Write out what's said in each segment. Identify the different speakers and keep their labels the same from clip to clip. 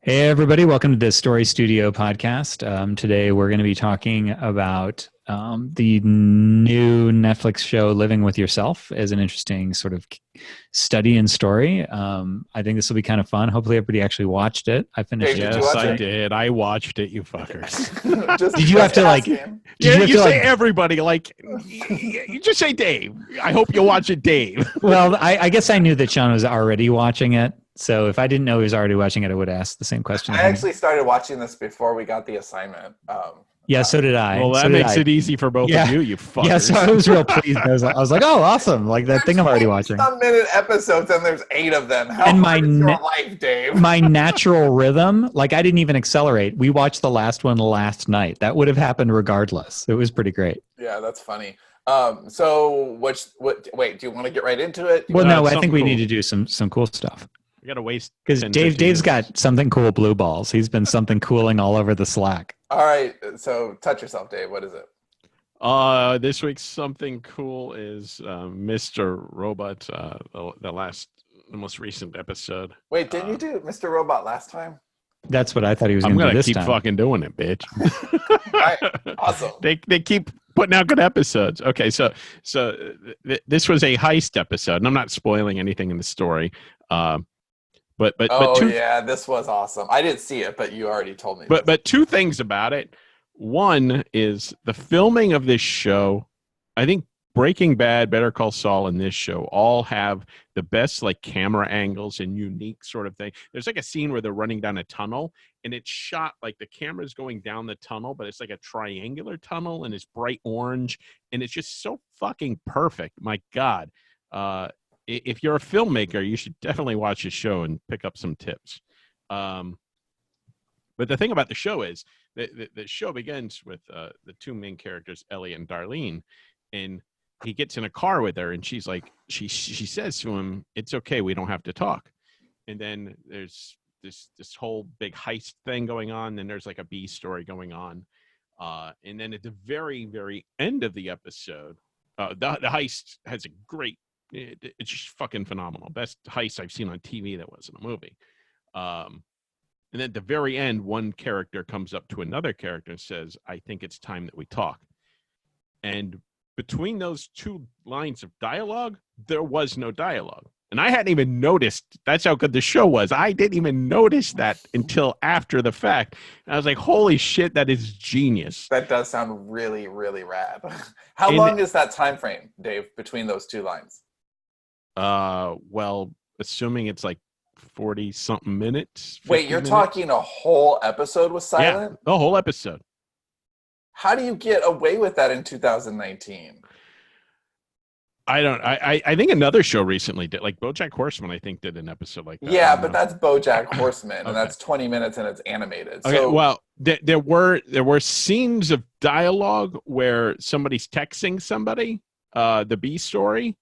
Speaker 1: Hey, everybody. Welcome to the Story Studio podcast. Today, we're going to be talking about the new Netflix show, Living with Yourself, as an interesting sort of study and story. I think this will be kind of fun. Hopefully, everybody actually watched it. I finished
Speaker 2: Dave,
Speaker 1: it.
Speaker 2: did you
Speaker 3: Yes,
Speaker 2: watch
Speaker 3: I
Speaker 2: it?
Speaker 3: did. I watched it, you fuckers.
Speaker 1: Did you have to like? Did
Speaker 2: asking.
Speaker 1: you have
Speaker 3: You
Speaker 1: to
Speaker 3: say
Speaker 1: like?
Speaker 3: everybody, like, you just say Dave. I hope you watch it, Dave.
Speaker 1: Well, I guess I knew that Sean was already watching it. So if I didn't know he was already watching it, I would ask the same question.
Speaker 2: I actually started watching this before we got the assignment.
Speaker 1: Yeah, so did I.
Speaker 3: Well,
Speaker 1: So
Speaker 3: that
Speaker 1: did
Speaker 3: makes
Speaker 1: I.
Speaker 3: it easy for both
Speaker 1: Yeah.
Speaker 3: of you fuckers.
Speaker 1: Yeah, so I was real pleased. I was like, oh, awesome! Like that thing I'm already watching.
Speaker 2: Some minute episodes, and there's 8 of them. How
Speaker 1: And
Speaker 2: hard
Speaker 1: my
Speaker 2: is your
Speaker 1: ne-
Speaker 2: life, Dave?
Speaker 1: My natural rhythm, like I didn't even accelerate. We watched the last one last night. That would have happened regardless. It was pretty great.
Speaker 2: Yeah, that's funny. So wait, do you want to get right into it?
Speaker 1: Well, no, I
Speaker 3: something
Speaker 1: think we
Speaker 3: cool.
Speaker 1: need to do some cool stuff
Speaker 3: We got to waste
Speaker 1: because
Speaker 3: 10,
Speaker 1: Dave's
Speaker 3: 15 minutes.
Speaker 1: got something cool blue balls. He's been something cooling all over the Slack.
Speaker 2: All right, so touch yourself, Dave. What is it?
Speaker 3: This week's something cool is Mr. Robot, the most recent episode.
Speaker 2: Wait, didn't you do Mr. Robot last time?
Speaker 1: That's what I thought he was
Speaker 3: I'm
Speaker 1: going to do
Speaker 3: gonna
Speaker 1: this
Speaker 3: keep
Speaker 1: time.
Speaker 3: fucking doing it, bitch.
Speaker 2: All right, awesome.
Speaker 3: They keep putting out good episodes. Okay, so this was a heist episode, and I'm not spoiling anything in the story. But
Speaker 2: Oh
Speaker 3: two,
Speaker 2: yeah, this was awesome. I didn't see it, but you already told me.
Speaker 3: but two things about it. One is the filming of this show. I think Breaking Bad, Better Call Saul, and this show all have the best like camera angles and unique sort of thing. There's like a scene where they're running down a tunnel, and it's shot like the camera's going down the tunnel, but it's like a triangular tunnel, and it's bright orange, and it's just so fucking perfect. My God. If you're a filmmaker, you should definitely watch this show and pick up some tips. But the thing about the show is the show begins with the two main characters, Elliot and Darlene, and he gets in a car with her, and she's like, she says to him, "It's okay, we don't have to talk." And then there's this whole big heist thing going on. Then there's like a B story going on, and then at the very very end of the episode, the heist has a great. It's just fucking phenomenal. Best heist I've seen on TV that wasn't a movie. And then at the very end, one character comes up to another character and says, "I think it's time that we talk." And between those two lines of dialogue, there was no dialogue. And I hadn't even noticed. That's how good the show was. I didn't even notice that until after the fact. And I was like, holy shit, that is genius.
Speaker 2: That does sound really, really rad. How long is that time frame, Dave, between those two lines?
Speaker 3: Well, assuming it's like 40 something minutes.
Speaker 2: Wait, you're
Speaker 3: 50 minutes?
Speaker 2: talking a whole episode was silent?
Speaker 3: Yeah, the whole episode.
Speaker 2: How do you get away with that in 2019?
Speaker 3: I think another show recently did, like BoJack Horseman, I think did an episode like that.
Speaker 2: Yeah, but that's BoJack Horseman,
Speaker 3: Okay.
Speaker 2: and that's 20 minutes and it's animated.
Speaker 3: Okay,
Speaker 2: So,
Speaker 3: well, there were scenes of dialogue where somebody's texting somebody, the B story,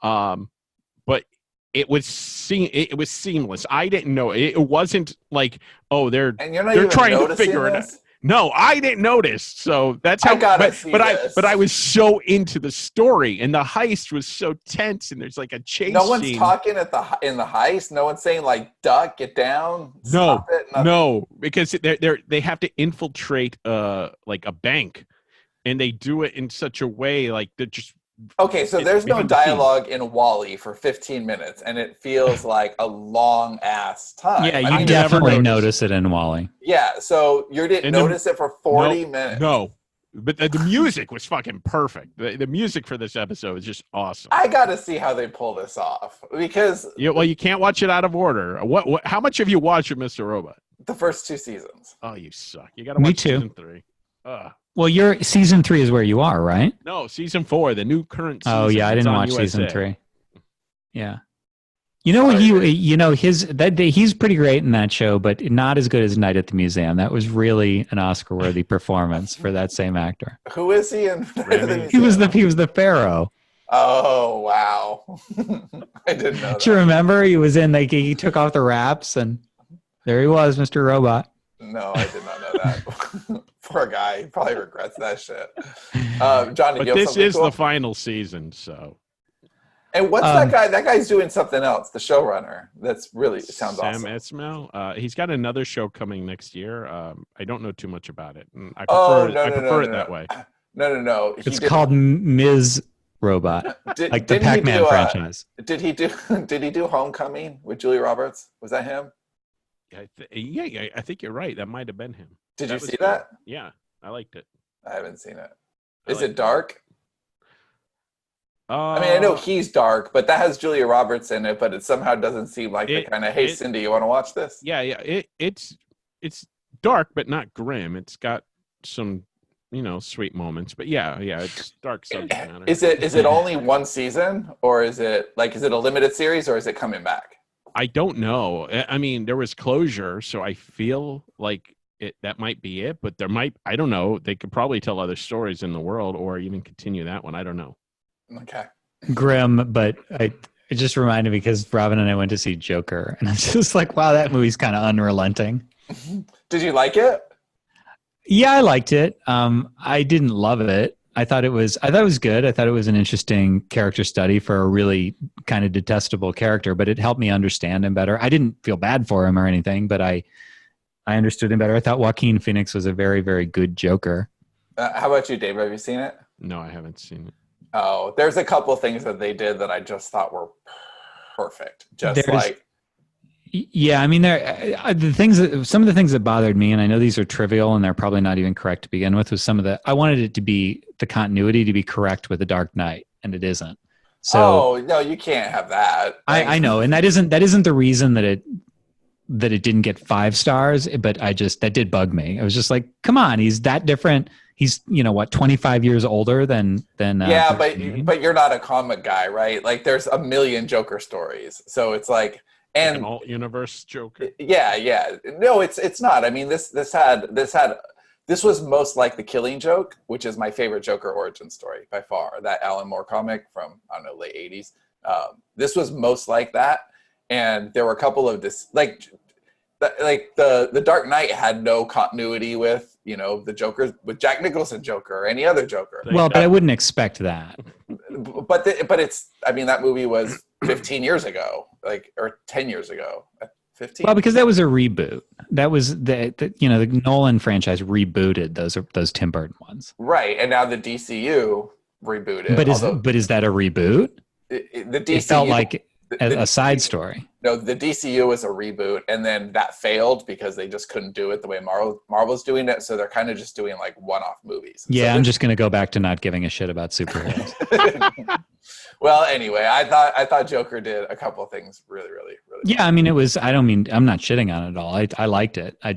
Speaker 3: but it was seamless. I didn't know it wasn't like, oh, they're
Speaker 2: and you're not
Speaker 3: they're
Speaker 2: even
Speaker 3: trying to
Speaker 2: noticing
Speaker 3: figure it out.
Speaker 2: this?
Speaker 3: No, I didn't notice. So that's
Speaker 2: I
Speaker 3: how.
Speaker 2: gotta see this.
Speaker 3: But I was so into the story, and the heist was so tense, and there's like a chase.
Speaker 2: No one's
Speaker 3: scene.
Speaker 2: talking in the heist. No one's saying like, "Duck, get down." Stop it. Nothing.
Speaker 3: No, because they have to infiltrate like a bank, and they do it in such a way like they're just.
Speaker 2: Okay, so there's no
Speaker 3: behind the scenes.
Speaker 2: dialogue in Wall-E for 15 minutes, and it feels like a long ass time.
Speaker 1: Yeah,
Speaker 2: I
Speaker 1: you
Speaker 2: mean,
Speaker 3: never
Speaker 1: definitely
Speaker 3: noticed.
Speaker 1: notice it in Wally.
Speaker 2: Yeah, so you didn't
Speaker 3: And the-
Speaker 2: notice it for 40 minutes.
Speaker 3: No, but the music was fucking perfect. The music for this episode was just awesome.
Speaker 2: I got to see how they pull this off because
Speaker 3: You can't watch it out of order. What? How much have you watched of Mr. Robot?
Speaker 2: the first 2 seasons.
Speaker 3: Oh, you suck. You got to
Speaker 1: Me
Speaker 3: watch
Speaker 1: too.
Speaker 3: season 3.
Speaker 1: Well, your season 3 is where you are, right?
Speaker 3: No, season 4, the new current season.
Speaker 1: Oh yeah, I
Speaker 3: It's
Speaker 1: didn't
Speaker 3: on
Speaker 1: watch
Speaker 3: USA.
Speaker 1: season 3. Yeah. You know what he's pretty great in that show, but not as good as Night at the Museum. That was really an Oscar-worthy performance for that same actor.
Speaker 2: Who is he in?
Speaker 3: Remy.
Speaker 1: He was the Pharaoh.
Speaker 2: Oh wow! I didn't know
Speaker 1: Do you
Speaker 2: that.
Speaker 1: remember? He was in he took off the wraps and there he was, Mr. Robot.
Speaker 2: No, I did not know that. Poor guy. He probably regrets that shit. John, did
Speaker 3: But
Speaker 2: you have
Speaker 3: this
Speaker 2: something
Speaker 3: is
Speaker 2: cool?
Speaker 3: the final season, so
Speaker 2: And what's that guy? That guy's doing something else. The showrunner. That's really it sounds
Speaker 3: Sam
Speaker 2: awesome.
Speaker 3: Esmail. He's got another show coming next year. I don't know too much about it. I prefer it that way.
Speaker 2: No.
Speaker 1: It's called Ms. Robot, like the Pac-Man franchise.
Speaker 2: Did he do Homecoming with Julia Roberts? Was that him?
Speaker 3: Yeah, I think you're right. That might have been him.
Speaker 2: Did you see that?
Speaker 3: Yeah, I liked it.
Speaker 2: I haven't seen it. Is it dark?
Speaker 3: I
Speaker 2: mean, I know he's dark, but that has Julia Roberts in it, but it somehow doesn't seem like the kind of, hey, Cindy, you want to watch this?
Speaker 3: Yeah. It's dark, but not grim. It's got some, sweet moments. But yeah, it's dark subject matter.
Speaker 2: Is it only one season, or is it a limited series, or is it coming back?
Speaker 3: I don't know. I mean, there was closure, so I feel like that might be it, but I don't know. They could probably tell other stories in the world or even continue that one. I don't know.
Speaker 2: Okay.
Speaker 1: Grim, but it just reminded me because Robin and I went to see Joker, and I'm just like, wow, that movie's kind of unrelenting.
Speaker 2: Did you like it?
Speaker 1: Yeah, I liked it. I didn't love it. I thought it was good. I thought it was an interesting character study for a really kind of detestable character, but it helped me understand him better. I didn't feel bad for him or anything, but I understood him better. I thought Joaquin Phoenix was a very, very good Joker.
Speaker 2: How about you, Dave? Have you seen it?
Speaker 3: No, I haven't seen it.
Speaker 2: Oh, there's a couple things that they did that I just thought were perfect.
Speaker 1: Yeah, I mean, some of the things that bothered me, and I know these are trivial and they're probably not even correct to begin with, was I wanted it to be the continuity to be correct with The Dark Knight, and it isn't. So,
Speaker 2: no, you can't have that.
Speaker 1: I know, and that isn't the reason that it didn't get 5 stars, but that did bug me. I was just like, come on, he's that different. He's 25 years older than
Speaker 2: yeah, but you're not a comic guy, right? Like there's a million Joker stories, so it's like
Speaker 3: an alt universe Joker.
Speaker 2: Yeah. No, it's not. I mean, this was most like The Killing Joke, which is my favorite Joker origin story by far. That Alan Moore comic from late 80s. This was most like that, and there were a couple of this like the Dark Knight had no continuity with the Joker, with Jack Nicholson Joker or any other Joker.
Speaker 1: Well, but I wouldn't expect that.
Speaker 2: But it's, I mean, that movie was 15 years ago, or 10 years ago. 15.
Speaker 1: Well, because that was a reboot. That was the Nolan franchise rebooted those Tim Burton ones.
Speaker 2: Right, and now the DCU rebooted.
Speaker 1: But is that a reboot?
Speaker 2: The DCU,
Speaker 1: it felt like a side story.
Speaker 2: No, the DCU was a reboot, and then that failed because they just couldn't do it the way Marvel's doing it. So they're kind of just doing like one-off movies.
Speaker 1: Yeah,
Speaker 2: so
Speaker 1: I'm just going to go back to not giving a shit about superheroes.
Speaker 2: Well, anyway, I thought Joker did a couple of things really, really, really.
Speaker 1: Yeah, well. I mean, I'm not shitting on it at all. I liked it. I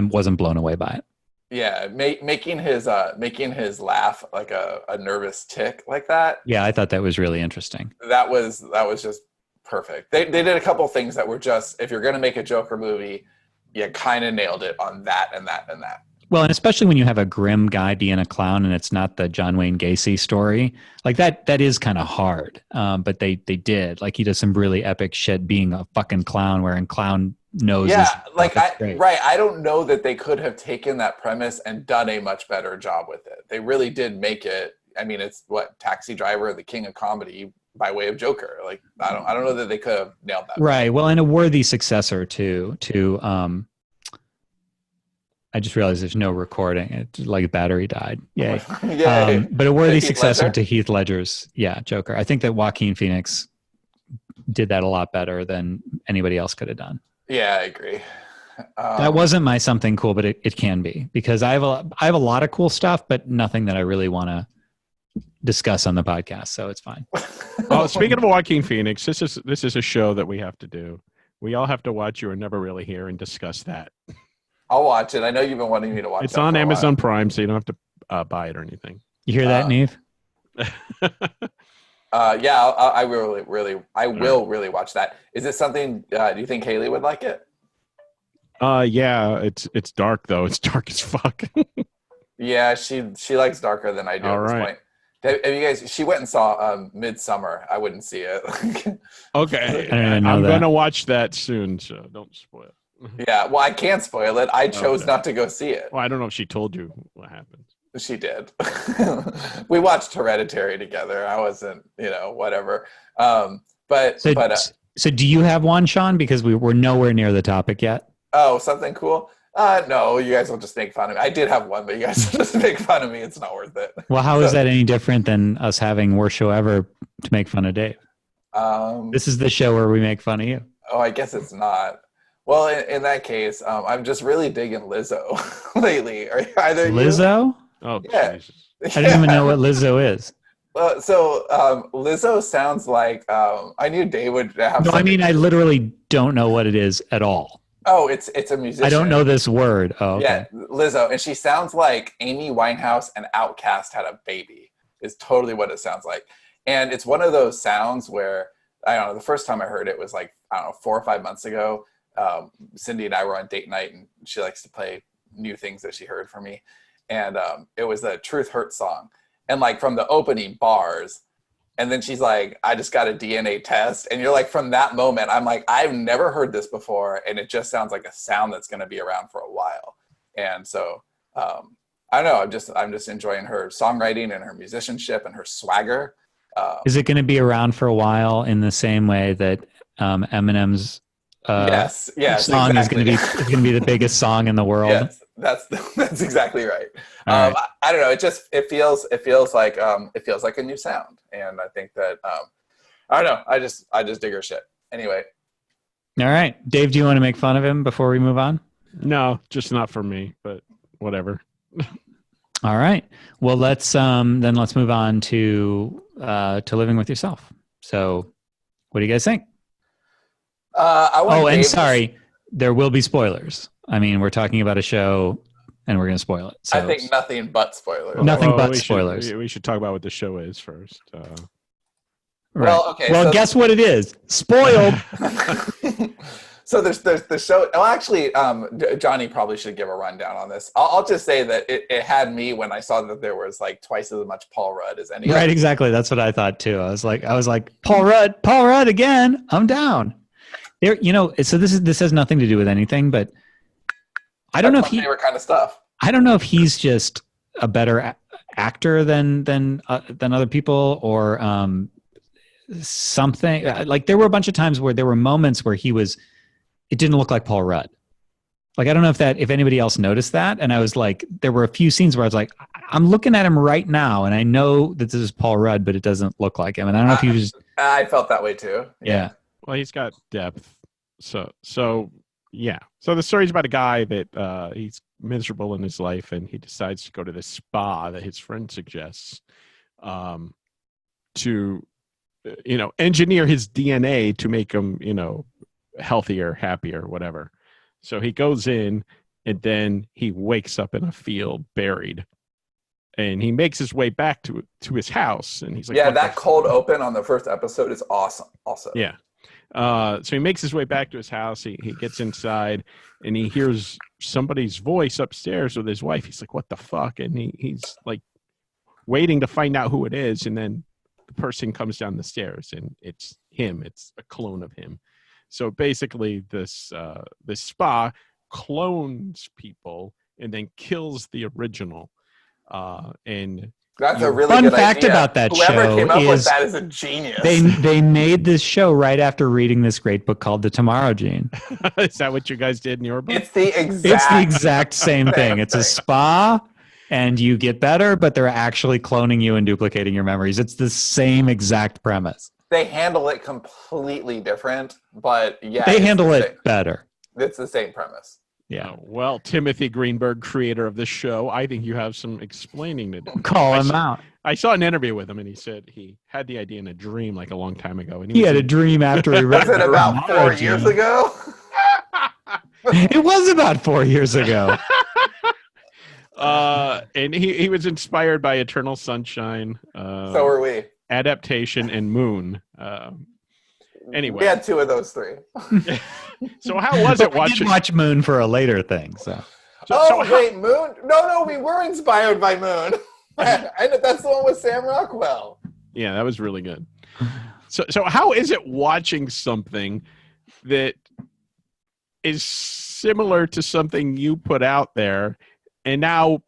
Speaker 1: wasn't blown away by it.
Speaker 2: Yeah, making his laugh like a nervous tick like that.
Speaker 1: Yeah, I thought that was really interesting.
Speaker 2: That was just perfect. They did a couple things that were just, if you're going to make a Joker movie, you kind of nailed it on that and that and that.
Speaker 1: Well, and especially when you have a grim guy being a clown and it's not the John Wayne Gacy story, like that is kind of hard. But they did, like, he does some really epic shit being a fucking clown wearing clown noses.
Speaker 2: Yeah, I don't know that they could have taken that premise and done a much better job with it. They really did make it. I mean, it's Taxi Driver, the king of comedy by way of Joker. Like, I don't know that they could have nailed that.
Speaker 1: Right. Well, and a worthy successor to I just realized there's no recording. It's like battery died. Yay.
Speaker 2: Yay.
Speaker 1: But a worthy successor to Heath Ledger's, Joker. I think that Joaquin Phoenix did that a lot better than anybody else could have done.
Speaker 2: Yeah, I agree.
Speaker 1: That wasn't my something cool, but it can be, because I have a lot of cool stuff, but nothing that I really want to discuss on the podcast, so it's fine.
Speaker 3: Well, speaking of Joaquin Phoenix, this is a show that we have to do. We all have to watch You Are Never Really Here and discuss that.
Speaker 2: I'll watch it. I know you've been wanting me to watch it.
Speaker 3: It's on Amazon Prime, so you don't have to buy it or anything. You
Speaker 1: hear that, Neve?
Speaker 2: Yeah, I will really watch that. Is it something? Do you think Haley would like it?
Speaker 3: Yeah, it's dark though. It's dark as fuck.
Speaker 2: Yeah, she likes darker than I do at this point. Have you guys? She went and saw Midsummer. I wouldn't see it.
Speaker 3: Okay, I'm going to watch that soon, so don't spoil it.
Speaker 2: Yeah, well, I can't spoil it. I chose not to go see it.
Speaker 3: Well, I don't know if she told you what happened.
Speaker 2: She did. We watched Hereditary together. I wasn't, whatever.
Speaker 1: So do you have one, Sean? Because we're nowhere near the topic yet.
Speaker 2: Oh, something cool? No, you guys will just make fun of me. I did have one, but you guys will just make fun of me. It's not worth it.
Speaker 1: Well, how is that any different than us having worst show ever to make fun of Dave? This is the show where we make fun of you.
Speaker 2: Oh, I guess it's not. Well, in that case, I'm just really digging Lizzo lately. Are either
Speaker 1: Lizzo?
Speaker 3: Oh,
Speaker 2: yeah.
Speaker 3: Jesus.
Speaker 1: I don't even know what Lizzo is.
Speaker 2: So Lizzo sounds like I knew Dave would have.
Speaker 1: No, I mean, I literally don't know what it is at all.
Speaker 2: Oh, it's a musician.
Speaker 1: I don't know this word. Oh, okay.
Speaker 2: Yeah, Lizzo, and she sounds like Amy Winehouse and Outkast had a baby. Is totally what it sounds like, and it's one of those sounds where I don't know. The first time I heard it was like 4 or 5 months ago. Cindy and I were on date night, and she likes to play new things that she heard from me, and it was the Truth Hurts song, and like from the opening bars. And then she's like, I just got a DNA test. And you're like, from that moment, I'm like, I've never heard this before. And it just sounds like a sound that's going to be around for a while. And so, I don't know. I'm just enjoying her songwriting and her musicianship and her swagger.
Speaker 1: Is it going to be around for a while in the same way that Eminem's
Speaker 2: yes,
Speaker 1: song
Speaker 2: exactly.
Speaker 1: is going to be the biggest song in the world?
Speaker 2: Yes, that's exactly right. Right. I don't know. It feels like a new sound, and I think that I don't know. I just dig her shit. Anyway.
Speaker 1: All right, Dave. Do you want to make fun of him before we move on?
Speaker 3: No, just not for me. But whatever.
Speaker 1: All right. Well, let's move on to Living with Yourself. So, what do you guys think? Sorry, there will be spoilers. I mean, we're talking about a show, and we're going to spoil it. So
Speaker 2: I think nothing but spoilers.
Speaker 1: Nothing but spoilers.
Speaker 3: We should talk about what the show is first.
Speaker 1: Right. Well, okay. Well, guess what it is? Spoiled.
Speaker 2: So there's the show. Oh, actually, Johnny probably should give a rundown on this. I'll just say that it had me when I saw that there was like twice as much Paul Rudd as any.
Speaker 1: Right. Exactly. That's what I thought too. I was like, Paul Rudd again. I'm down. There. So this has nothing to do with anything, but I don't know if
Speaker 2: favorite kind of stuff.
Speaker 1: I don't know if he's just a better actor than other people or something. Like there were a bunch of times where there were moments where it didn't look like Paul Rudd. Like I don't know if anybody else noticed that, and I was like, there were a few scenes where I was like, I'm looking at him right now, and I know that this is Paul Rudd, but it doesn't look like him, and I don't know if he was.
Speaker 2: I felt that way too.
Speaker 1: Yeah.
Speaker 3: Well, he's got depth. So yeah. So the story's about a guy that he's miserable in his life, and he decides to go to this spa that his friend suggests to, engineer his DNA to make him, healthier, happier, whatever. So he goes in, and then he wakes up in a field buried. And he makes his way back to his house, and he's like,
Speaker 2: "Yeah, that cold open on the first episode is awesome." Also,
Speaker 3: yeah. So he makes his way back to his house. He gets inside, and he hears somebody's voice upstairs with his wife. He's like, "What the fuck?" And he's like waiting to find out who it is, and then the person comes down the stairs, and it's him. It's a clone of him. So basically, this spa clones people and then kills the original. And
Speaker 2: that's a really
Speaker 1: fun
Speaker 2: good
Speaker 1: fact
Speaker 2: idea.
Speaker 1: about that
Speaker 2: Whoever
Speaker 1: show
Speaker 2: came up
Speaker 1: is
Speaker 2: with that is a genius.
Speaker 1: They made this show right after reading this great book called The Tomorrow Gene.
Speaker 3: Is that what you guys did in your book?
Speaker 2: It's the exact
Speaker 1: same thing. It's a spa, and you get better, but they're actually cloning you and duplicating your memories. It's the same exact premise.
Speaker 2: They handle it completely different, but yeah,
Speaker 1: they handle it better.
Speaker 2: It's the same premise.
Speaker 1: Yeah.
Speaker 3: Well, Timothy Greenberg, creator of this show, I think you have some explaining to do.
Speaker 1: Call him out.
Speaker 3: I saw an interview with him, and he said he had the idea in a dream like a long time ago. And
Speaker 1: he had a dream after he read
Speaker 2: it. Was it about 4 years ago?
Speaker 1: It was about 4 years ago.
Speaker 3: And he was inspired by Eternal Sunshine.
Speaker 2: So were we.
Speaker 3: Adaptation and Moon. Anyway,
Speaker 2: we had 2 of those 3.
Speaker 3: So how was it watching?
Speaker 1: We did watch Moon for a later thing.
Speaker 2: Wait, Moon? No, we were inspired by Moon. That's the one with Sam Rockwell.
Speaker 3: Yeah, that was really good. So how is it watching something that is similar to something you put out there, and now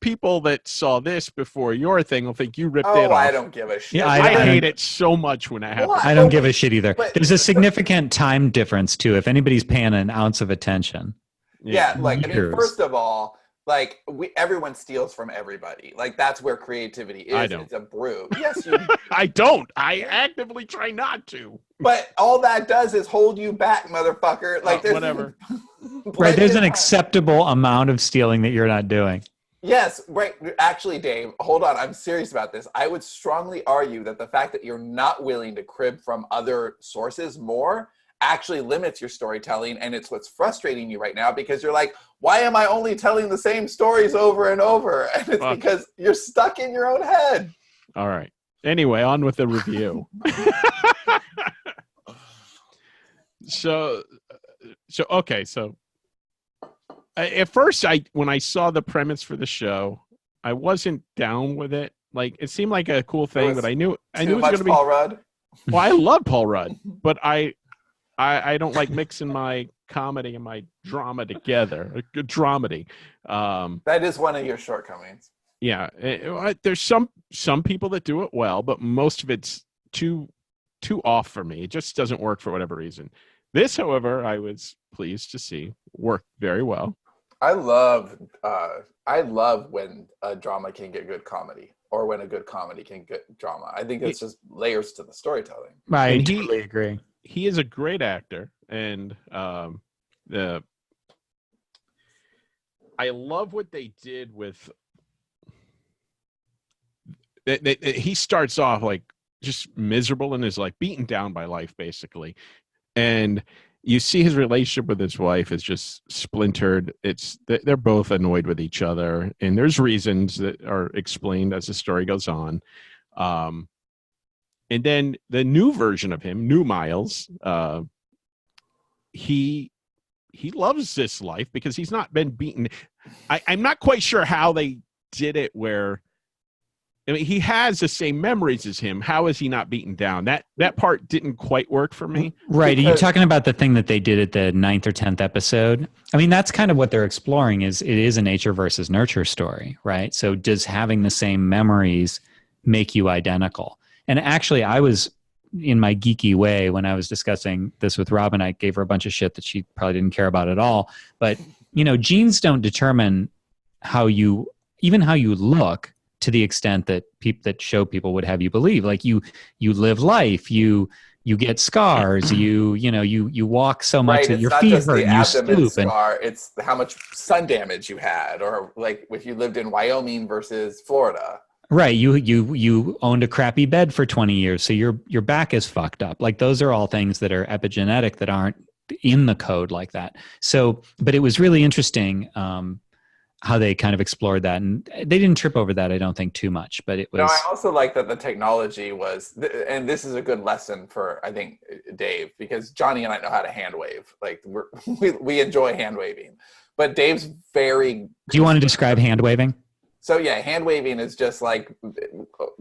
Speaker 3: people that saw this before your thing will think you ripped it
Speaker 2: Oh,
Speaker 3: off.
Speaker 2: I don't give a shit.
Speaker 1: Yeah,
Speaker 3: I hate it so much when that happens.
Speaker 1: I don't give a shit either.
Speaker 2: But-
Speaker 1: There's a significant time difference too. If anybody's paying an ounce of attention,
Speaker 2: Yeah, like I mean,
Speaker 1: Years.
Speaker 2: first of all, like everyone steals from everybody. Like that's where creativity is.
Speaker 3: I don't.
Speaker 2: It's a brew. Yes, you.
Speaker 3: I don't. I actively try not to.
Speaker 2: But all that does is hold you back, motherfucker. Like there's
Speaker 3: whatever.
Speaker 1: right? There's an acceptable amount of stealing that you're not doing.
Speaker 2: Yes, right. Actually, Dave, hold on. I'm serious about this. I would strongly argue that the fact that you're not willing to crib from other sources more actually limits your storytelling, and it's what's frustrating you right now because you're like, why am I only telling the same stories over and over? And it's because you're stuck in your own head.
Speaker 3: All right. Anyway, on with the review. So at first, when I saw the premise for the show, I wasn't down with it. Like it seemed like a cool thing, but I knew it was going to be
Speaker 2: Paul Rudd.
Speaker 3: Well, I love Paul Rudd, but I don't like mixing my comedy and my drama together. A good dramedy.
Speaker 2: That is one of your shortcomings.
Speaker 3: Yeah, there's some people that do it well, but most of it's too off for me. It just doesn't work for whatever reason. This, however, I was pleased to see worked very well.
Speaker 2: I love when a drama can get good comedy, or when a good comedy can get drama. I think it's just layers to the storytelling.
Speaker 1: I totally agree.
Speaker 3: He is a great actor, and I love what they did with. He starts off like just miserable in his life, beaten down by life, basically, and you see his relationship with his wife is just splintered. They're both annoyed with each other, and there's reasons that are explained as the story goes on. And then the new version of him, New Miles, he loves this life because he's not been beaten. I'm not quite sure how they did it where, I mean, he has the same memories as him. How is he not beaten down? That part didn't quite work for me.
Speaker 1: Right. Are you talking about the thing that they did at the 9th or 10th episode? I mean, that's kind of what they're exploring it is a nature versus nurture story, right? So does having the same memories make you identical? And actually, I was in my geeky way when I was discussing this with Robin. I gave her a bunch of shit that she probably didn't care about at all. But, genes don't determine how you look to the extent that that show people would have you believe. Like you live life, you get scars, you walk so much that your feet hurt and you stoop.
Speaker 2: Scar, it's how much sun damage you had, or like if you lived in Wyoming versus Florida.
Speaker 1: Right. You owned a crappy bed for 20 years, so your back is fucked up. Like those are all things that are epigenetic that aren't in the code like that. So, but it was really interesting how they kind of explored that, and they didn't trip over that, I don't think, too much. But it was.
Speaker 2: No, I also like that the technology was, and this is a good lesson for, I think, Dave, because Johnny and I know how to hand wave. Like we enjoy hand waving, but Dave's very.
Speaker 1: Do you want to describe hand waving?
Speaker 2: So yeah, hand waving is just like,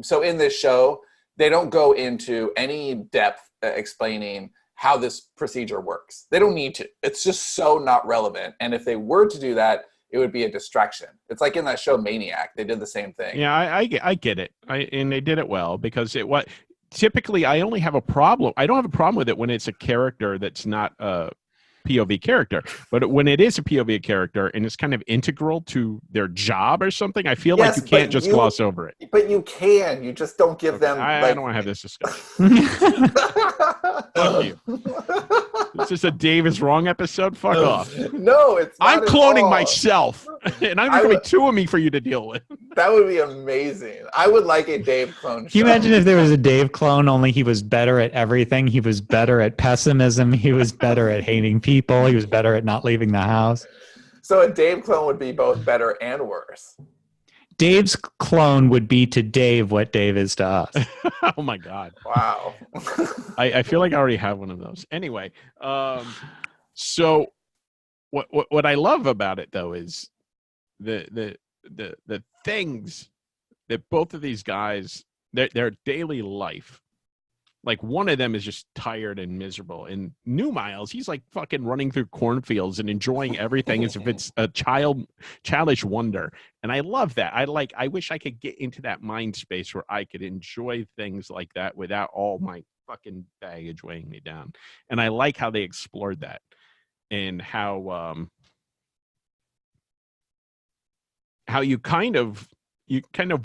Speaker 2: so in this show, they don't go into any depth explaining how this procedure works. They don't need to. It's just so not relevant. And if they were to do that, it would be a distraction. It's like in that show Maniac, they did the same thing.
Speaker 3: Yeah, I get it. And they did it well because typically I only have a problem. I don't have a problem with it when it's a character that's not a POV character, but when it is a POV character and it's kind of integral to their job or something, I feel like you can't just gloss over it.
Speaker 2: But you can. You just don't give them.
Speaker 3: I don't want to have this discussion. Fuck you. Is this a Dave is wrong episode? Fuck off.
Speaker 2: No, it's not.
Speaker 3: I'm cloning myself, and I'm going to be two of me for you to deal with.
Speaker 2: That would be amazing. I would like a Dave clone show.
Speaker 1: Can you imagine if there was a Dave clone, only he was better at everything? He was better at pessimism. He was better at hating people. He was better at not leaving the house.
Speaker 2: So a Dave clone would be both better and worse.
Speaker 1: Dave's clone would be to Dave what Dave is to us.
Speaker 3: Oh my God.
Speaker 2: Wow.
Speaker 3: I feel like I already have one of those. Anyway, so what I love about it though is the things that both of these guys, their daily life Like one of them is just tired and miserable. And New Miles, he's like fucking running through cornfields and enjoying everything as if it's a childish wonder. And I love that. I wish I could get into that mind space where I could enjoy things like that without all my fucking baggage weighing me down. And I like how they explored that and how you kind of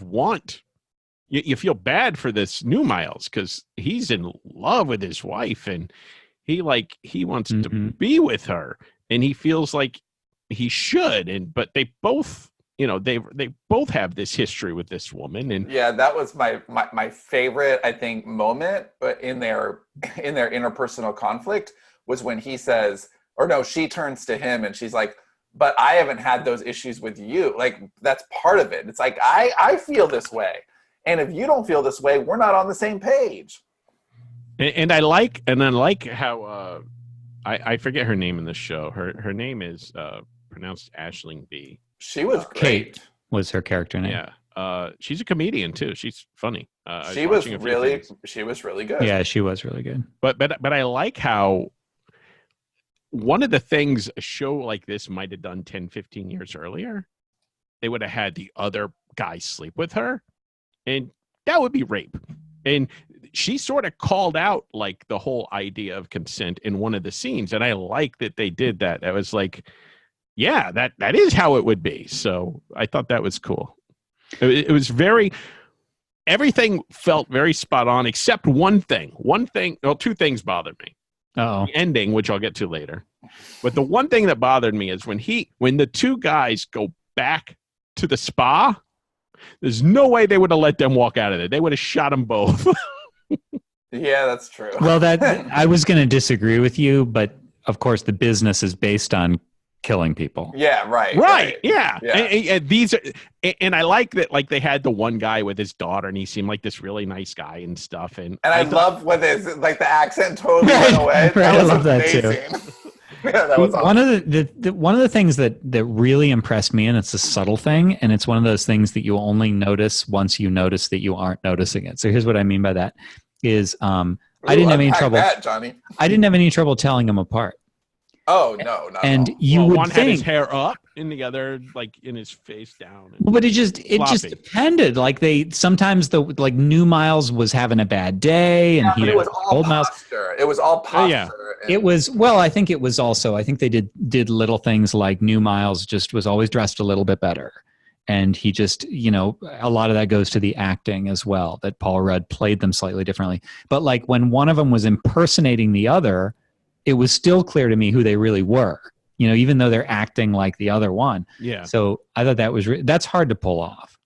Speaker 3: want. You feel bad for this New Miles because he's in love with his wife and he wants to be with her and he feels like he should. But they both, they both have this history with this woman. And
Speaker 2: yeah, that was my favorite, I think, moment, but in their interpersonal conflict was when he says, or no, she turns to him and she's like, but I haven't had those issues with you. Like, that's part of it. It's like, I feel this way. And if you don't feel this way, we're not on the same page.
Speaker 3: And I like how I forget her name in the show. Her name is pronounced Aisling B.
Speaker 2: She was great.
Speaker 1: Kate was her character name.
Speaker 3: Yeah. She's a comedian too. She's funny.
Speaker 2: She was really good.
Speaker 1: Yeah, she was really good.
Speaker 3: But I like how one of the things a show like this might have done 10, 15 years earlier, they would have had the other guy sleep with her. And that would be rape. And she sort of called out like the whole idea of consent in one of the scenes. And I like that they did that. I was like, yeah, that is how it would be. So I thought that was cool. It was everything felt very spot on, except one thing. Well, two things bothered me.
Speaker 1: Uh-oh.
Speaker 3: The ending, which I'll get to later. But the one thing that bothered me is when the two guys go back to the spa, there's no way they would have let them walk out of there. They would have shot them both.
Speaker 2: Yeah, that's true.
Speaker 1: Well, I was going to disagree with you, but of course the business is based on killing people.
Speaker 2: Yeah, right.
Speaker 3: Yeah. And I like that. Like they had the one guy with his daughter, and he seemed like this really nice guy and stuff. And
Speaker 2: I love when his like the accent totally went away.
Speaker 1: Right, I love
Speaker 2: amazing.
Speaker 1: That too.
Speaker 2: Yeah, that was awesome.
Speaker 1: One of the things that really impressed me, and it's a subtle thing, and it's one of those things that you only notice once you notice that you aren't noticing it. So here's what I mean by that: is I didn't have any trouble.
Speaker 2: Johnny.
Speaker 1: I didn't have any trouble telling them apart.
Speaker 2: Oh no, not
Speaker 1: and
Speaker 2: at all.
Speaker 1: you would
Speaker 3: one
Speaker 1: think
Speaker 3: had his hair up, and the other like in his face down.
Speaker 1: But it just depended. Like sometimes the New Miles was having a bad day, and
Speaker 2: it was all posture. It was all posture.
Speaker 3: Yeah.
Speaker 1: It was I think it was also. I think they did little things like New Miles just was always dressed a little bit better, and he just a lot of that goes to the acting as well. That Paul Rudd played them slightly differently. But like when one of them was impersonating the other, it was still clear to me who they really were. Even though they're acting like the other one.
Speaker 3: Yeah.
Speaker 1: So I thought that was that's hard to pull off,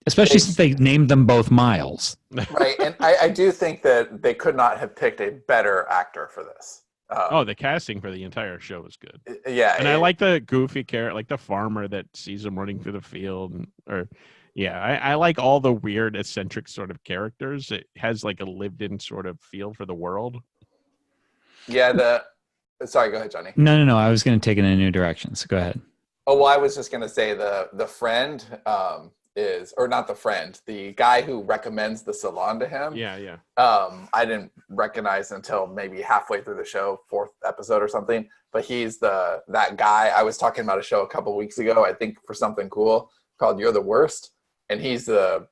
Speaker 1: especially since they named them both Miles.
Speaker 2: Right, and I do think that they could not have picked a better actor for this.
Speaker 3: The casting for the entire show was good.
Speaker 2: Yeah,
Speaker 3: and I like the goofy character, like the farmer that sees him running through the field, I like all the weird, eccentric sort of characters. It has like a lived-in sort of feel for the world.
Speaker 2: Yeah, sorry, go ahead, Johnny.
Speaker 1: No. I was going to take it in a new direction, so go ahead.
Speaker 2: Oh, well, I was just going to say the friend or not the friend, the guy who recommends the salon to him.
Speaker 3: Yeah.
Speaker 2: I didn't recognize until maybe halfway through the show, 4th episode or something. But he's that guy. I was talking about a show a couple weeks ago, I think for Something Cool, called You're the Worst. And he's a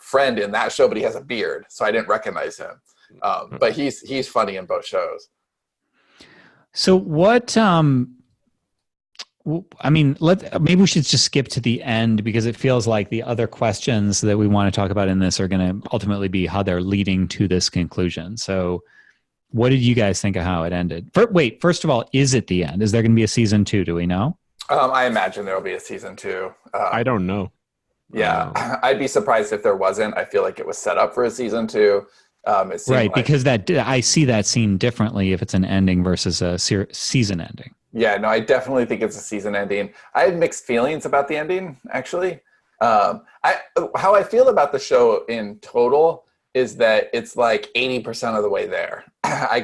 Speaker 2: friend in that show, but he has a beard, so I didn't recognize him. But he's funny in both shows.
Speaker 1: So what? Maybe we should just skip to the end because it feels like the other questions that we want to talk about in this are going to ultimately be how they're leading to this conclusion. So, what did you guys think of how it ended? First of all, is it the end? Is there going to be a season 2? Do we know?
Speaker 2: I imagine there will be a season 2.
Speaker 3: I don't know.
Speaker 2: Yeah, I'd be surprised if there wasn't. I feel like it was set up for a season 2.
Speaker 1: Right, because I see that scene differently if it's an ending versus a season ending.
Speaker 2: Yeah, no, I definitely think it's a season ending. I have mixed feelings about the ending, actually. How I feel about the show in total is that it's like 80% of the way there. I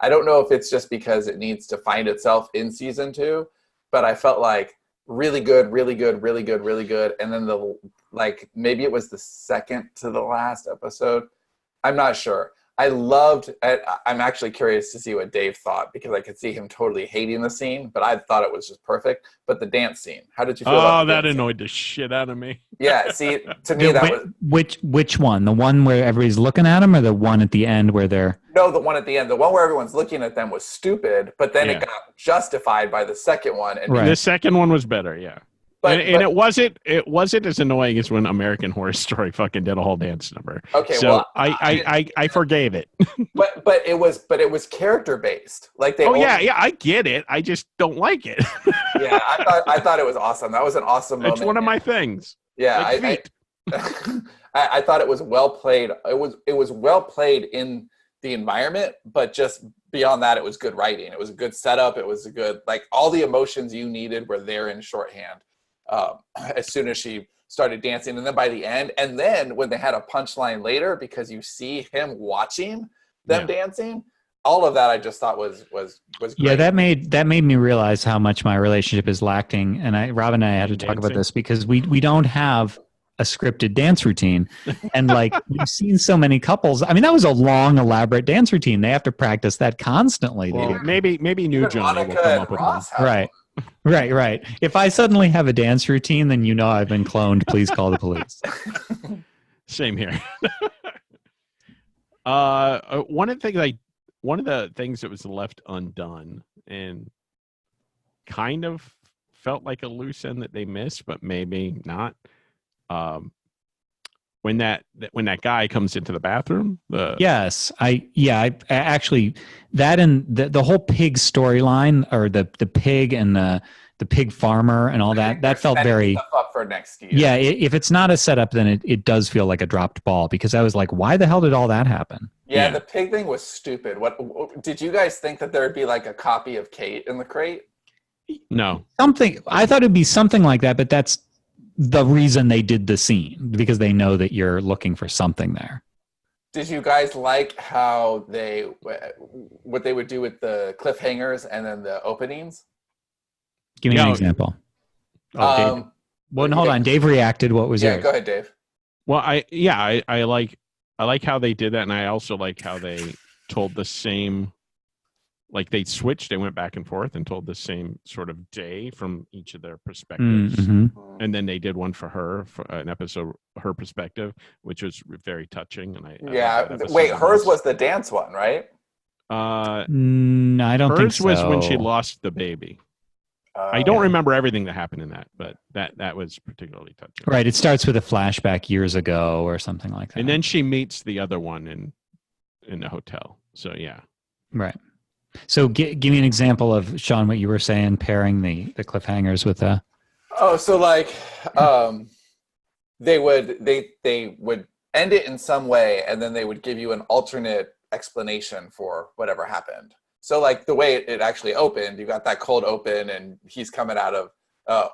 Speaker 2: don't know if it's just because it needs to find itself in season 2, but I felt like really good, really good, really good, really good. And then maybe it was the second to the last episode. I'm not sure. I'm actually curious to see what Dave thought, because I could see him totally hating the scene, but I thought it was just perfect. But the dance scene, how did you feel about the
Speaker 3: that
Speaker 2: dance
Speaker 3: annoyed the shit out of me.
Speaker 2: Yeah, see, to me that was
Speaker 1: which one? The one where everybody's looking at him, or the one at the end where they're
Speaker 2: no, the one at the end, the one where everyone's looking at them was stupid, but then it got justified by the second one. And
Speaker 3: the second one was better, yeah. But it wasn't as annoying as when American Horror Story fucking did a whole dance number.
Speaker 2: Okay,
Speaker 3: so
Speaker 2: well,
Speaker 3: I forgave it.
Speaker 2: but it was character based. Like they.
Speaker 3: I get it. I just don't like it.
Speaker 2: Yeah, I thought it was awesome. That was an awesome moment.
Speaker 3: It's one of my things.
Speaker 2: Yeah, I thought it was well played. It was well played in the environment, but just beyond that, it was good writing. It was a good setup. It was a good, like, all the emotions you needed were there in shorthand. As soon as she started dancing, and then by the end, and then when they had a punchline later, because you see him watching them dancing, all of that I just thought was great.
Speaker 1: Yeah, that made me realize how much my relationship is lacking. And Rob and I had to talk about this, because we don't have a scripted dance routine. And like, we've seen so many couples. I mean, that was a long, elaborate dance routine. They have to practice that constantly.
Speaker 3: Well, maybe New Johnny will come up with one.
Speaker 1: Right. If I suddenly have a dance routine, then you know I've been cloned. Please call the police.
Speaker 3: Same here. One of the things that was left undone and kind of felt like a loose end that they missed, but maybe not. When that guy comes into the bathroom. I actually, that and the whole pig storyline, or the pig and the pig farmer and all that felt very
Speaker 2: stuff up for next year.
Speaker 1: Yeah, if it's not a setup, then it does feel like a dropped ball, because I was like, why the hell did all that happen?
Speaker 2: Yeah, the pig thing was stupid. What did you guys think that there would be like a copy of Kate in the crate?
Speaker 3: No.
Speaker 1: Something, I thought it'd be something like that, but that's the reason they did the scene, because they know that you're looking for something there.
Speaker 2: Did you guys like how what they would do with the cliffhangers and then the openings?
Speaker 1: Give me an example. Well, hold on. Dave reacted. What was yours?
Speaker 2: Go ahead, Dave.
Speaker 3: Well, I like how they did that, and I also like how they told the same. Like, they switched, they went back and forth and told the same sort of day from each of their perspectives.
Speaker 1: Mm-hmm.
Speaker 3: And then they did one for her, for an episode, her perspective, which was very touching. And I
Speaker 2: wait, hers was the dance one, right?
Speaker 1: No, I don't think so.
Speaker 3: Hers was when she lost the baby. I don't remember everything that happened in that, but that was particularly touching.
Speaker 1: Right, it starts with a flashback years ago or something like that.
Speaker 3: And then she meets the other one in the hotel. So, yeah.
Speaker 1: Right. So give me an example of, Sean, what you were saying, pairing the cliffhangers with a...
Speaker 2: Oh, so like they would end it in some way, and then they would give you an alternate explanation for whatever happened. So like the way it actually opened, you got that cold open, and he's coming out of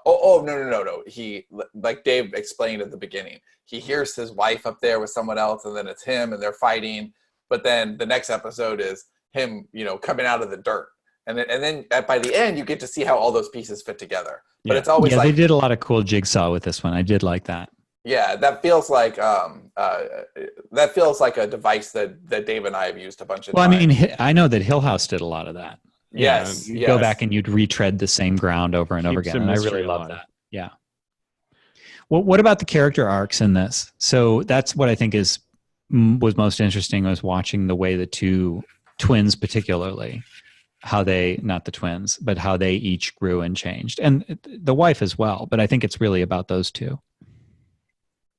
Speaker 2: no. He, like Dave explained at the beginning, he hears his wife up there with someone else, and then it's him, and they're fighting. But then the next episode is him, coming out of the dirt, and then by the end you get to see how all those pieces fit together. But it's always like,
Speaker 1: they did a lot of cool jigsaw with this one. I did like that.
Speaker 2: Yeah, that feels like a device that Dave and I have used a bunch of times.
Speaker 1: Well, I mean, I know that Hill House did a lot of that.
Speaker 2: Yes,
Speaker 1: you go back and you'd retread the same ground over and over again, and I really love that. Yeah. Well, what about the character arcs in this? So that's what I think was most interesting, was watching the way the two twins, particularly, how they, not the twins, but how they each grew and changed, and the wife as well. But I think it's really about those two.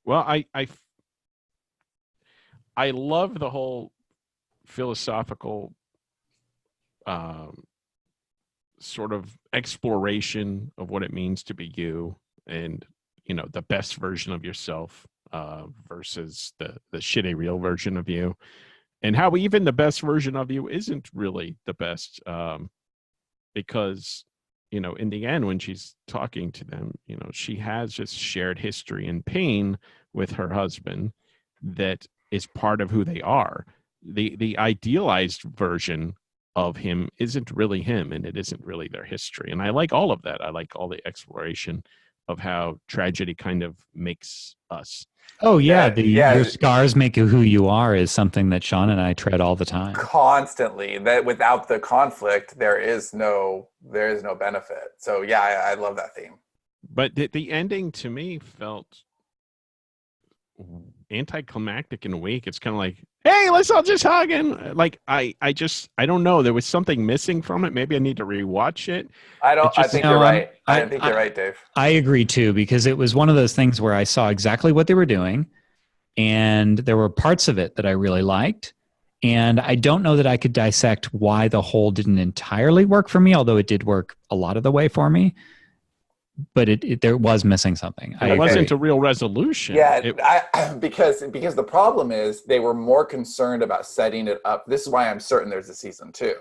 Speaker 3: Well, I love the whole philosophical sort of exploration of what it means to be you, and the best version of yourself versus the shitty real version of you. And how even the best version of you isn't really the best, because, in the end, when she's talking to them, she has just shared history and pain with her husband that is part of who they are. The idealized version of him isn't really him, and it isn't really their history. And I like all of that. I like all the exploration of how tragedy kind of makes us.
Speaker 1: Oh yeah,
Speaker 2: Yeah.
Speaker 1: your scars make you who you are is something that Sean and I tread all the time.
Speaker 2: Constantly, that without the conflict, there is no benefit. So yeah, I love that theme.
Speaker 3: But the ending to me felt anticlimactic in a week. It's kind of like, hey, let's all just hug, and like I don't know. There was something missing from it. Maybe I need to rewatch it.
Speaker 2: I think you're right. I think you're right, Dave.
Speaker 1: I agree too, because it was one of those things where I saw exactly what they were doing, and there were parts of it that I really liked. And I don't know that I could dissect why the whole didn't entirely work for me, although it did work a lot of the way for me. But there was missing something.
Speaker 3: It wasn't a real resolution.
Speaker 2: Yeah, because the problem is they were more concerned about setting it up. This is why I'm certain there's a season 2.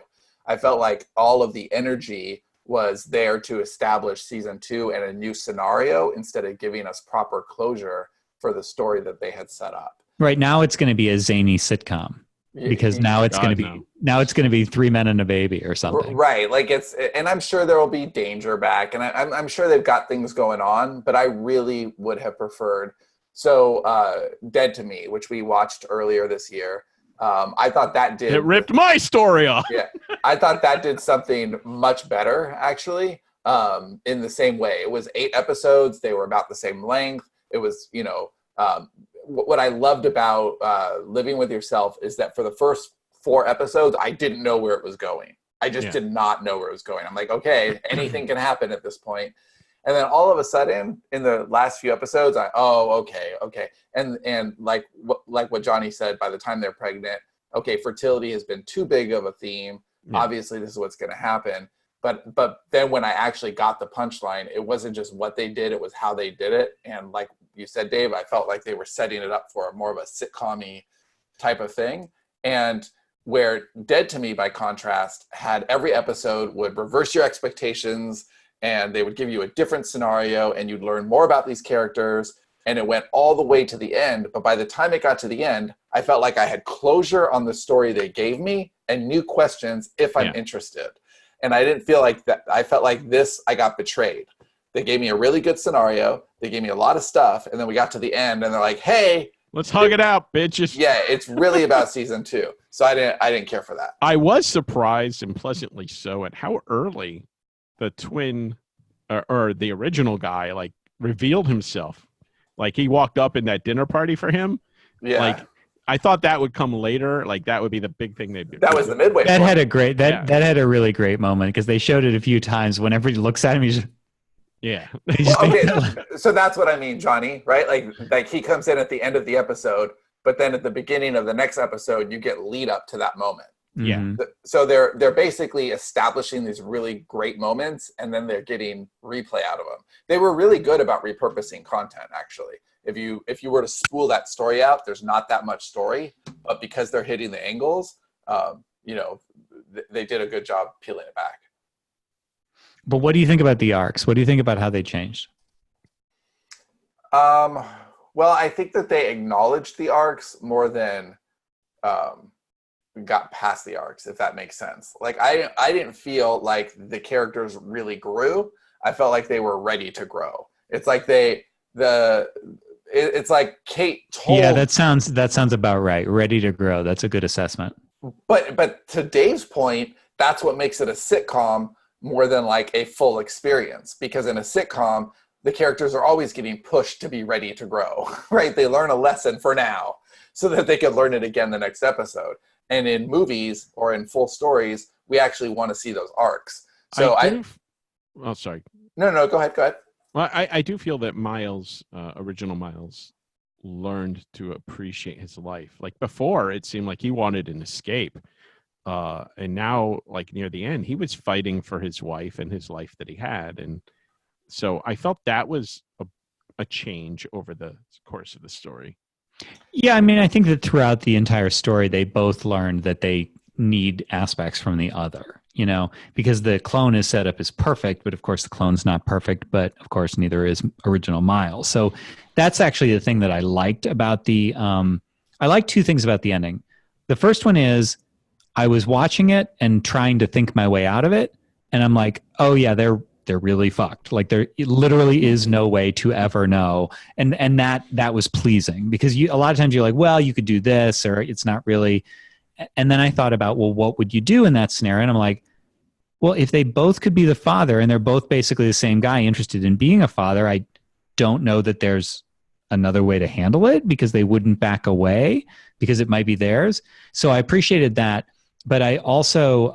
Speaker 2: I felt like all of the energy was there to establish season 2 and a new scenario instead of giving us proper closure for the story that they had set up.
Speaker 1: Right now, it's going to be a zany sitcom. Because now it's going to be 3 men and a baby or something.
Speaker 2: Right. Like and I'm sure there will be danger back, and I'm sure they've got things going on, but I really would have preferred. So Dead to Me, which we watched earlier this year, I thought that did.
Speaker 3: It ripped my story off.
Speaker 2: Yeah. I thought that did something much better, actually, in the same way. It was 8 episodes. They were about the same length. It was, what I loved about Living With Yourself is that for the first 4 episodes, I didn't know where it was going. I just did not know where it was going. I'm like, okay, anything can happen at this point. And then all of a sudden, in the last few episodes, okay. And like what Johnny said, by the time they're pregnant, okay, fertility has been too big of a theme. Yeah. Obviously, this is what's going to happen. But then when I actually got the punchline, it wasn't just what they did, it was how they did it. And like you said, Dave, I felt like they were setting it up for more of a sitcom-y type of thing. And where Dead to Me, by contrast, had every episode would reverse your expectations, and they would give you a different scenario, and you'd learn more about these characters, and it went all the way to the end. But by the time it got to the end, I felt like I had closure on the story they gave me and new questions if I'm interested. And I didn't feel like that. I felt like I got betrayed. They gave me a really good scenario. They gave me a lot of stuff. And then we got to the end and they're like, hey,
Speaker 3: let's hug it out, bitches.
Speaker 2: Yeah, it's really about season 2. So I didn't care for that.
Speaker 3: I was surprised, and pleasantly so, at how early the twin or the original guy like revealed himself. Like he walked up in that dinner party for him.
Speaker 2: Yeah.
Speaker 3: Like I thought that would come later. Like that would be the big thing they do.
Speaker 2: That was the midway.
Speaker 1: That had a really great moment because they showed it a few times. Whenever he looks at him, he's just,
Speaker 2: so that's what I mean, Johnny. Right? Like he comes in at the end of the episode, but then at the beginning of the next episode, you get lead up to that moment.
Speaker 3: Yeah.
Speaker 1: Mm-hmm.
Speaker 2: So they're basically establishing these really great moments, and then they're getting replay out of them. They were really good about repurposing content, actually. If you were to spool that story out, there's not that much story, but because they're hitting the angles, they did a good job peeling it back.
Speaker 1: But what do you think about the arcs? What do you think about how they changed?
Speaker 2: Well, I think that they acknowledged the arcs more than got past the arcs, if that makes sense. Like I didn't feel like the characters really grew. I felt like they were ready to grow. It's like it's like Kate told.
Speaker 1: Yeah, that sounds about right. Ready to grow. That's a good assessment.
Speaker 2: But to Dave's point, that's what makes it a sitcom more than like a full experience. Because in a sitcom, the characters are always getting pushed to be ready to grow, right? They learn a lesson for now so that they could learn it again the next episode. And in movies or in full stories, we actually want to see those arcs. So
Speaker 3: sorry.
Speaker 2: No, go ahead.
Speaker 3: Well, I do feel that Miles, original Miles, learned to appreciate his life. Like before, it seemed like he wanted an escape. And now, like near the end, he was fighting for his wife and his life that he had. And so I felt that was a change over the course of the story.
Speaker 1: Yeah, I mean, I think that throughout the entire story, they both learned that they need aspects from the other, because the clone is set up as perfect, but of course the clone's not perfect, but of course neither is original Miles. So that's actually the thing that I liked about I like 2 things about the ending. The first one is I was watching it and trying to think my way out of it. And I'm like, oh yeah, they're really fucked. Like there literally is no way to ever know. And that was pleasing because a lot of times you're like, well, you could do this or it's not really. And then I thought about, well, what would you do in that scenario? And I'm like, well, if they both could be the father and they're both basically the same guy interested in being a father, I don't know that there's another way to handle it because they wouldn't back away because it might be theirs. So I appreciated that. But I also,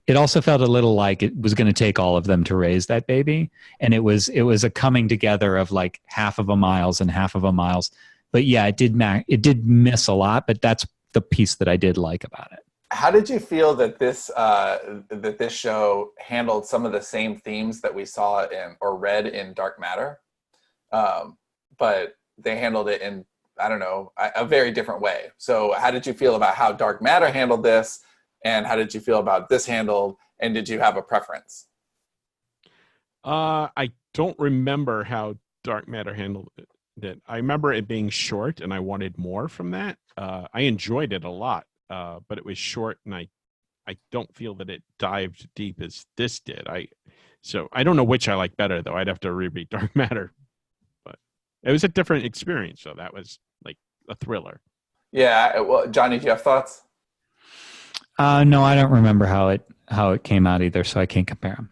Speaker 1: it also felt a little like it was going to take all of them to raise that baby. And it was a coming together of like half of a miles and half of a miles. But yeah, it did miss a lot, but that's the piece that I did like about it.
Speaker 2: How did you feel that this show handled some of the same themes that we saw in or read in Dark Matter, but they handled it in, I don't know, a very different way? So how did you feel about how Dark Matter handled this, and how did you feel about this handled, and did you have a preference?
Speaker 3: I don't remember how Dark Matter handled it. I remember it being short, and I wanted more from that. I enjoyed it a lot. But it was short, and I don't feel that it dived deep as this did. So I don't know which I like better, though. I'd have to reread Dark Matter, but it was a different experience. So that was like a thriller.
Speaker 2: Yeah. Well, Johnny, do you have thoughts?
Speaker 1: No, I don't remember how it came out either, so I can't compare them.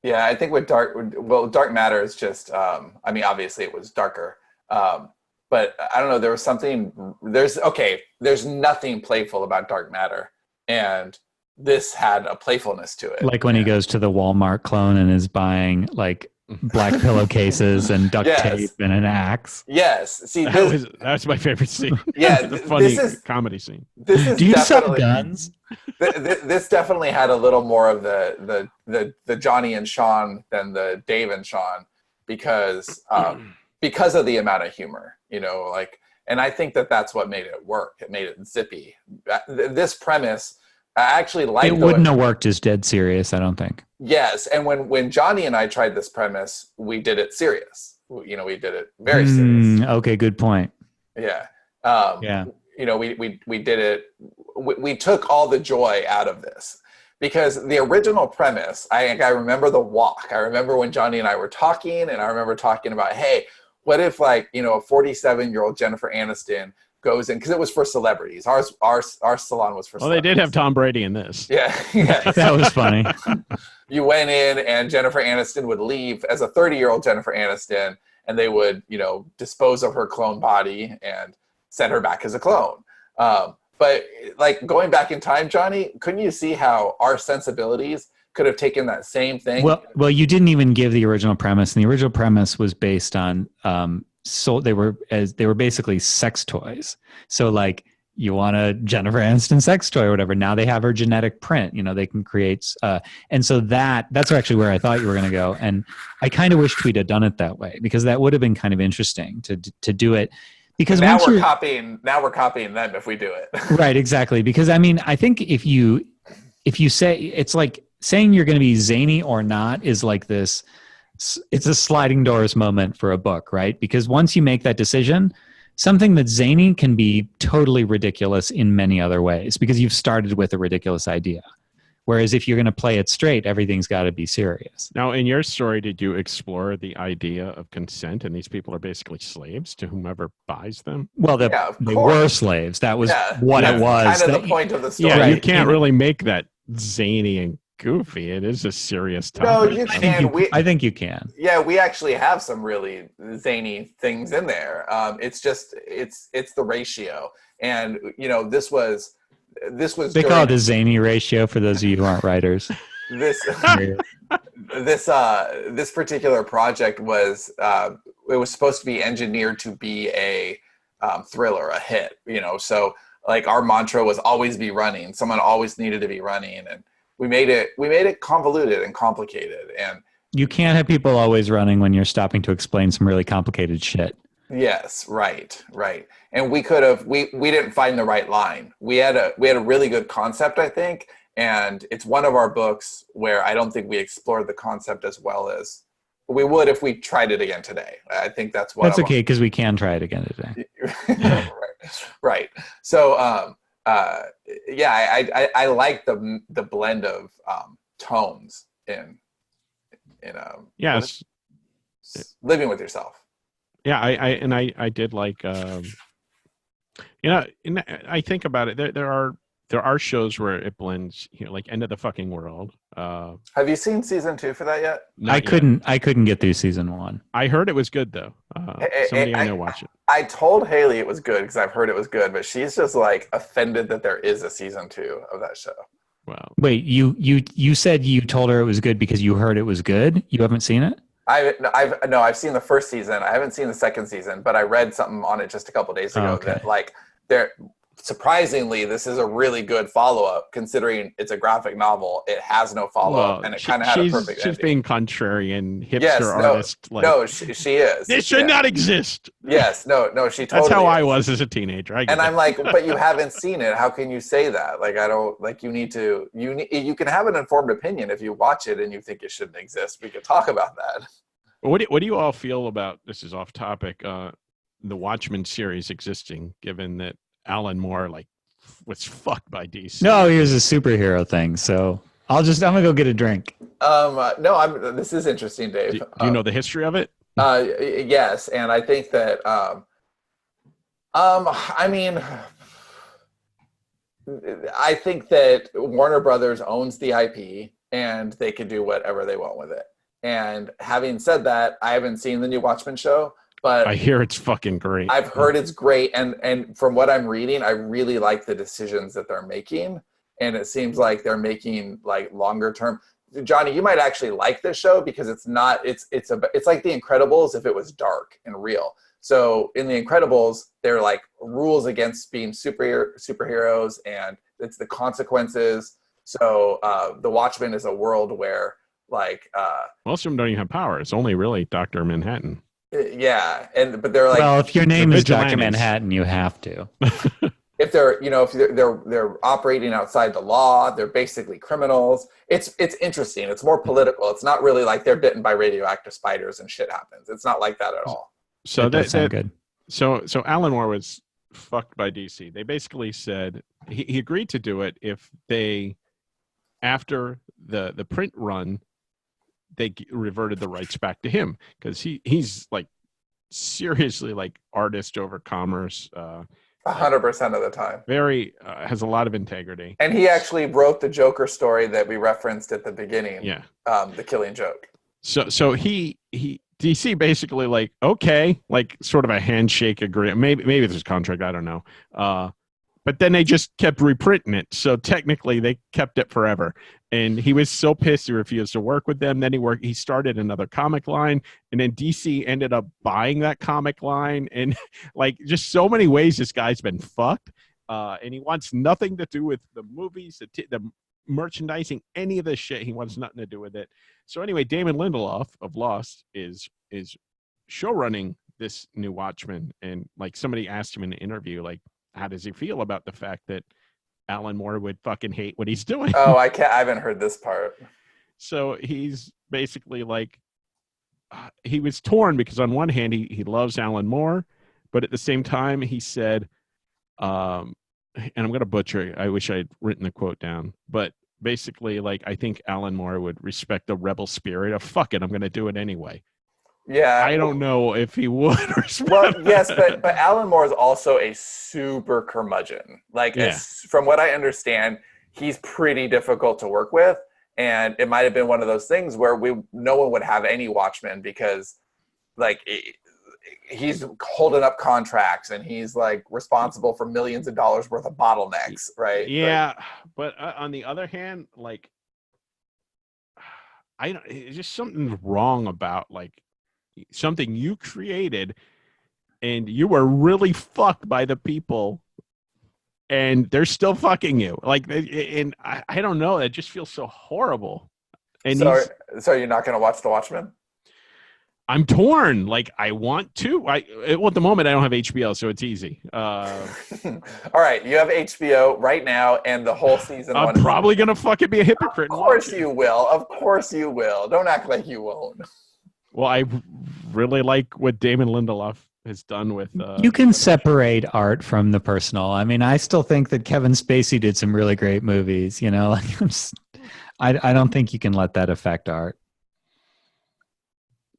Speaker 2: Yeah, I think with Dark Matter is just, I mean, obviously it was darker. But I don't know, there was something, there's nothing playful about Dark Matter. And this had a playfulness to it.
Speaker 1: Like when he goes to the Walmart clone and is buying like black pillowcases and duct tape and an axe.
Speaker 2: Yes. See,
Speaker 3: that's my favorite scene.
Speaker 2: Yeah.
Speaker 3: The funny comedy scene.
Speaker 1: Do you sell guns?
Speaker 2: This definitely had a little more of the Johnny and Sean than the Dave and Sean because of the amount of humor, and I think that's what made it work. It made it zippy. This premise, I actually liked.
Speaker 1: It wouldn't have worked as dead serious, I don't think.
Speaker 2: Yes, and when Johnny and I tried this premise, we did it serious. We did it very serious.
Speaker 1: Okay, good point.
Speaker 2: Yeah.
Speaker 1: Yeah.
Speaker 2: We did it. We took all the joy out of this. Because the original premise, I remember the walk. I remember when Johnny and I were talking, and I remember talking about, hey, what if a 47-year-old Jennifer Aniston goes in, because it was for celebrities. Our salon was for celebrities.
Speaker 3: Well, they did have Tom Brady in this.
Speaker 2: Yeah.
Speaker 1: That was funny.
Speaker 2: You went in and Jennifer Aniston would leave as a 30-year-old Jennifer Aniston, and they would, dispose of her clone body and send her back as a clone. But like going back in time, Johnny, couldn't you see how our sensibilities could have taken that same thing?
Speaker 1: Well, you didn't even give the original premise, and the original premise was based on they were basically sex toys. So like you want a Jennifer Aniston sex toy or whatever. Now they have her genetic print. They can create, and so that's actually where I thought you were going to go. And I kind of wished we'd have done it that way because that would have been kind of interesting to do it. Because
Speaker 2: now we're copying them if we do it.
Speaker 1: Right, exactly. Because I mean, I think if you say, it's like saying you're going to be zany or not is like this, it's a sliding doors moment for a book, right? Because once you make that decision, something that's zany can be totally ridiculous in many other ways because you've started with a ridiculous idea. Whereas if you're going to play it straight, everything's got to be serious.
Speaker 3: Now, in your story, did you explore the idea of consent? And these people are basically slaves to whomever buys them?
Speaker 1: Well, they were slaves. That was what it was.
Speaker 2: Kind of the point of the story.
Speaker 3: Yeah,
Speaker 1: right.
Speaker 3: You can't really make that zany and goofy. It is a serious topic.
Speaker 2: No, you can.
Speaker 1: I think you can.
Speaker 2: Yeah, we actually have some really zany things in there. It's the ratio. And, this was
Speaker 1: they call it the zany ratio for those of you who aren't writers.
Speaker 2: This particular project was it was supposed to be engineered to be a thriller, a hit, so like our mantra was always be running. Someone always needed to be running, and we made it convoluted and complicated. And
Speaker 1: you can't have people always running when you're stopping to explain some really complicated shit.
Speaker 2: Yes, right. And we didn't find the right line. We had a really good concept, I think, and it's one of our books where I don't think we explored the concept as well as we would if we tried it again today. I think that's
Speaker 1: okay because we can try it again today.
Speaker 2: Right. So, I like the blend of tones in
Speaker 3: Yes.
Speaker 2: Living with Yourself.
Speaker 3: Yeah, I did like and I think about it. There are shows where it blends, like End of the Fucking World.
Speaker 2: Have you seen season 2 for that yet?
Speaker 1: I couldn't get through season 1.
Speaker 3: I heard it was good though. Somebody I know watched it.
Speaker 2: I told Haley it was good because I've heard it was good, but she's just like offended that there is a season 2 of that show.
Speaker 3: Wow.
Speaker 1: Wait, you said you told her it was good because you heard it was good? You haven't seen it?
Speaker 2: I've seen the first season. I haven't seen the second season, but I read something on it just a couple days ago that like surprisingly, this is a really good follow-up considering it's a graphic novel. It has no follow-up, and it kind of had a perfect ending.
Speaker 3: She's being contrarian, hipster artist.
Speaker 2: No, she is.
Speaker 3: This should not exist.
Speaker 2: Yes, no, she totally
Speaker 3: That's how
Speaker 2: is.
Speaker 3: I was as a teenager. I'm
Speaker 2: like, but you haven't seen it. How can you say that? Like, I don't, like, you can have an informed opinion if you watch it and you think it shouldn't exist. We could talk about that.
Speaker 3: What do you all feel about, this is off topic, the Watchmen series existing, given that Alan Moore was fucked by DC?
Speaker 1: No, he was a superhero thing. So I'm gonna go get a drink.
Speaker 2: No, this is interesting, Dave.
Speaker 3: Do you know the history of it?
Speaker 2: Yes, and I think that I mean, I think that Warner Brothers owns the IP and they could do whatever they want with it. And having said that, I haven't seen the new Watchmen show, but
Speaker 3: I hear it's fucking great.
Speaker 2: I've heard it's great, and from what I'm reading, I really like the decisions that they're making, and it seems like they're making like longer term. Johnny, you might actually like this show because it's like The Incredibles if it was dark and real. So in The Incredibles, there are like rules against being superheroes, and it's the consequences. So The Watchmen is a world where
Speaker 3: most of them don't even have power. It's only really Dr. Manhattan.
Speaker 2: Yeah, but they're like,
Speaker 1: well, if your name is Dr. Manhattan, you have to.
Speaker 2: If they're operating outside the law, they're basically criminals. It's interesting. It's more political. It's not really like they're bitten by radioactive spiders and shit happens. It's not like that at all.
Speaker 1: So that sounds good.
Speaker 3: So Alan Moore was fucked by DC. They basically said he agreed to do it if they, after the print run, they reverted the rights back to him, because he's like seriously like artist over commerce.
Speaker 2: 100% of the time.
Speaker 3: Very has a lot of integrity.
Speaker 2: And he actually wrote the Joker story that we referenced at the beginning.
Speaker 3: Yeah.
Speaker 2: The Killing Joke.
Speaker 3: So he DC basically like, okay, like sort of a handshake agreement. Maybe there's a contract, I don't know. But then they just kept reprinting it. So technically they kept it forever. And he was so pissed he refused to work with them. Then he started another comic line, and then DC ended up buying that comic line. And like just so many ways this guy's been fucked. And he wants nothing to do with the movies, the merchandising, any of this shit. He wants nothing to do with it. So anyway, Damon Lindelof of Lost is show running this new Watchmen. And like somebody asked him in an interview, like, how does he feel about the fact that Alan Moore would fucking hate what he's doing?
Speaker 2: Oh, I haven't heard this part.
Speaker 3: So he's basically like, he was torn because on one hand, he loves Alan Moore, but at the same time he said, and I'm going to butcher it. I wish I'd written the quote down, but basically like, I think Alan Moore would respect the rebel spirit of fuck it, I'm going to do it anyway.
Speaker 2: Yeah,
Speaker 3: I don't know if he would.
Speaker 2: Well, yes, but Alan Moore is also a super curmudgeon. Like, from what I understand, he's pretty difficult to work with, and it might have been one of those things where no one would have any Watchmen because, like, he's holding up contracts and he's like responsible for millions of dollars worth of bottlenecks, right?
Speaker 3: Yeah, but on the other hand, like, it's just something wrong about like. Something you created and you were really fucked by the people and they're still fucking you. Like, and I don't know. It just feels so horrible. And
Speaker 2: so you're not going to watch The Watchmen?
Speaker 3: I'm torn. Like, I want to. At the moment, I don't have HBO, so it's easy.
Speaker 2: All right, you have HBO right now, and the whole season.
Speaker 3: I'm probably going to fucking be a hypocrite.
Speaker 2: Of course you will. Of course you will. Don't act like you won't.
Speaker 3: Well, I really like what Damon Lindelof has done with.
Speaker 1: You can separate art from the personal. I mean, I still think that Kevin Spacey did some really great movies. You know, like I don't think you can let that affect art.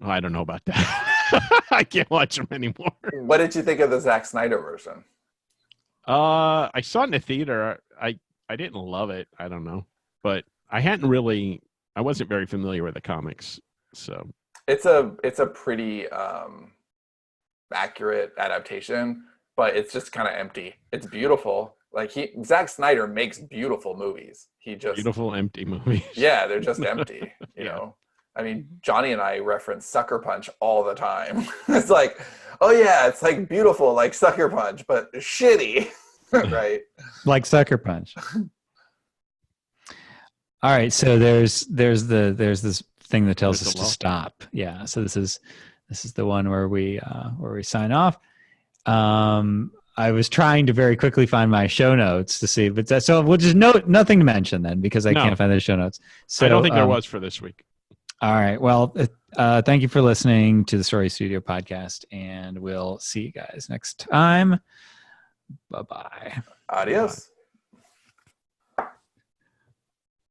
Speaker 3: I don't know about that. I can't watch them anymore.
Speaker 2: What did you think of the Zack Snyder version?
Speaker 3: I saw it in the theater. I didn't love it. I don't know, but I wasn't very familiar with the comics, so
Speaker 2: it's a pretty accurate adaptation, but it's just kind of empty. It's beautiful. Like Zack Snyder makes beautiful movies.
Speaker 3: Beautiful empty movies.
Speaker 2: Yeah, they're just empty. You
Speaker 3: Yeah.
Speaker 2: know, I mean, Johnny and I reference Sucker Punch all the time. It's like, oh yeah, it's like beautiful, like Sucker Punch, but shitty, right?
Speaker 1: Like Sucker Punch. All right, so there's this thing that tells us to stop. Yeah, so this is the one where we sign off. I was trying to very quickly find my show notes to see, but so we'll just nothing to mention then because I can't find the show notes. So
Speaker 3: I don't think there was for this week.
Speaker 1: All right. Well, thank you for listening to the Story Studio podcast, and we'll see you guys next time. Bye-bye.
Speaker 2: Adios.